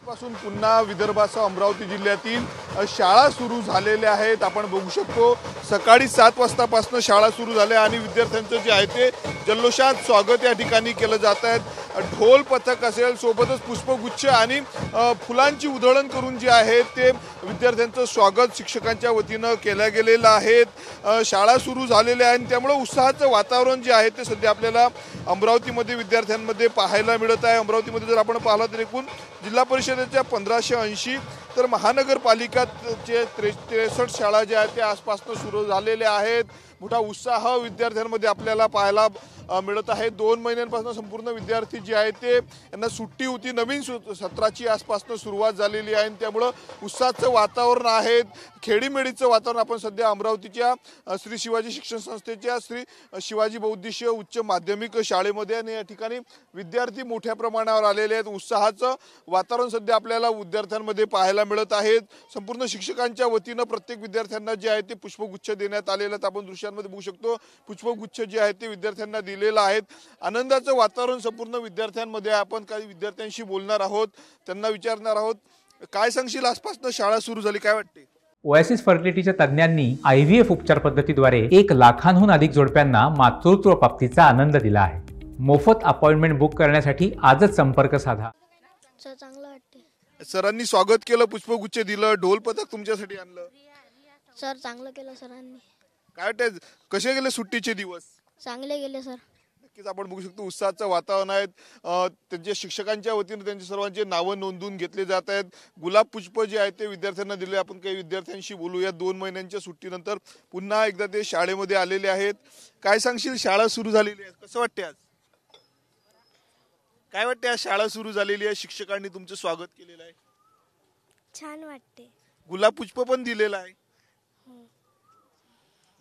पासून पुन्हा विदर्भासह अमरावती जिल्ह्यातील शाळा सुरू झालेल्या आहेत। आपण बघू शकतो सकाळी 7 वाजतापासून शाळा सुरू झाल्या आणि विद्यार्थ्यांचं जे आहे ते जल्लोषात स्वागत या ठिकाणी केलं जात आहे। ढोल पथक असेल, सोबतच पुष्पगुच्छ आणि फुलांची उधळण करून जे आहे ते विद्यार्थ्यांचं स्वागत शिक्षकांच्या वतीनं केलं गेलेलं आहे। शाळा सुरू झालेल्या आहेत त्यामुळे उत्साहाचं वातावरण जे आहे ते सध्या आपल्याला अमरावतीमध्ये विद्यार्थ्यांमध्ये पाहायला मिळत आहे। अमरावतीमध्ये जर आपण पाहिलं तर एकूण जिल्हा परिषदेच्या 1580 तर महानगरपालिकाचे 63 शाळा ज्या आहेत त्या आसपासनं सुरू झालेल्या आहेत। मोठा उत्साह विद्यार्थ्यांमध्ये आपल्याला पाहायला मिळत आहे। 2 महिन्यांपासून संपूर्ण विद्यार्थी जे आहेत ते यांना सुट्टी होती, नवीन सत्राची आसपासनं सुरुवात झालेली आहे त्यामुळे उत्साहाचं वातावरण आहे, खेडीमेडीचं वातावरण आपण सध्या अमरावतीच्या श्री शिवाजी शिक्षण संस्थेच्या श्री शिवाजी बहुउद्देशीय उच्च माध्यमिक शाळेमध्ये आणि या ठिकाणी विद्यार्थी मोठ्या प्रमाणावर आलेले आहेत। उत्साहाचं वातावरण सध्या आपल्याला विद्यार्थ्यांमध्ये पाहायला मिळत आहे। संपूर्ण शिक्षकांच्या वतीनं प्रत्येक विद्यार्थ्यांना जे आहे ते पुष्पगुच्छ देण्यात आलेले आहेत। आपण दृश्यांमध्ये बघू शकतो पुष्पगुच्छ जे आहे ते विद्यार्थ्यांना दिलेलं आहे। आनंदाचं वातावरण संपूर्ण विद्यार्थ्यांमध्ये आहे। आपण काही विद्यार्थ्यांशी बोलणार आहोत, त्यांना विचारणार आहोत, काय सांगशील आसपासनं शाळा सुरू झाली, काय वाटते? ओएसिस फर्टिलिटीच्या तज्ञांनी IVF उपचार पद्धतीद्वारे 1 लाखांहून अधिक जोडप्यांना मातृत्व प्राप्तीचा आनंद दिला आहे। मोफत अपॉइंटमेंट बुक करण्यासाठी आजच संपर्क साधा। चांगलं वाटते। सरांनी स्वागत केलं, पुष्पगुच्छ दिलं, ढोल पथक तुमच्यासाठी आणलं। सर चांगलं केलं सरांनी। काय वाटते, कसे गेले सुट्टीचे दिवस? चांगले गेले सर। नक्कीच आपण बघू शकतो उत्साहाचं वातावरण आहे। त्यांच्या शिक्षकांच्या वतीने त्यांच्या सर्वांचे नावं नोंदवून घेतले जात आहेत। गुलाब पुष्प जे आहे ते विद्यार्थ्यांना दिले। आपण काही विद्यार्थ्यांशी बोलूया। 2 महिन्यांच्या सुट्टीनंतर पुन्हा एकदा ते शाळेमध्ये आलेले आहेत। काय सांगशील, शाळा सुरू झालेली आहे, कसं वाटते आज? काय वाटते, आज शाळा सुरू झालेली आहे, शिक्षकांनी तुमचं स्वागत केलेलं आहे, छान वाटते। गुलाब पुष्प पण दिलेलं आहे।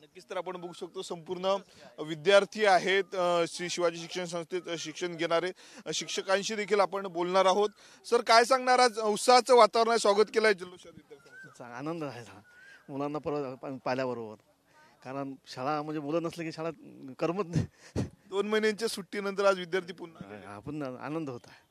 नक्कीच तर आपण बघू शकतो संपूर्ण विद्यार्थी आहेत श्री शिवाजी शिक्षण संस्थेत शिक्षण घेणारे शिक्षकांशी देखील आपण बोलणार आहोत। सर काय सांगणार, आज उत्साहाचं वातावरण आहे, स्वागत केलं आहे जल्लोषात विद्यार्थ्यांचं? आनंद आहे मुलांना परत पाहिल्याबरोबर, कारण शाळा म्हणजे मुलं नसले की शाळा करमत नाही। 2 महिन्यांच्या सुट्टीनंतर आज विद्यार्थी पुन्हा पुन्हा आनंद होत आहे।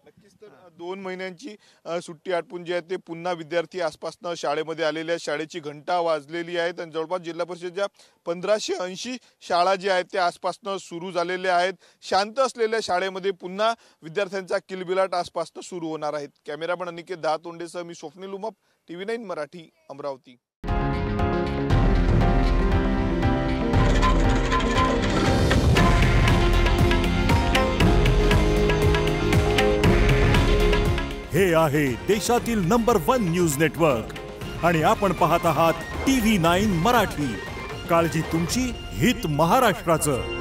नक्कीच तर 2 महिन्यांची सुट्टी आटपून जे आहे ते पुन्हा विद्यार्थी आसपासनं शाळेमध्ये आलेले आहेत। शाळेची घंटा वाजलेली आहे आणि जवळपास जिल्हा परिषदेच्या 1580 शाळा ज्या आहेत त्या आसपासनं सुरू झालेल्या आहेत। शांत असलेल्या शाळेमध्ये पुन्हा विद्यार्थ्यांचा किलबिलाट आसपासनं सुरू होणार आहे। कॅमेरामन अनिकेत दहातोंडेसह मी स्वप्नील उमप, TV9 मराठी, अमरावती। हे आहे देशातील नंबर 1 न्यूज नेटवर्क आणि आपण पाहत आहात TV9 मराठी। काळजी तुमची, हित महाराष्ट्राचं।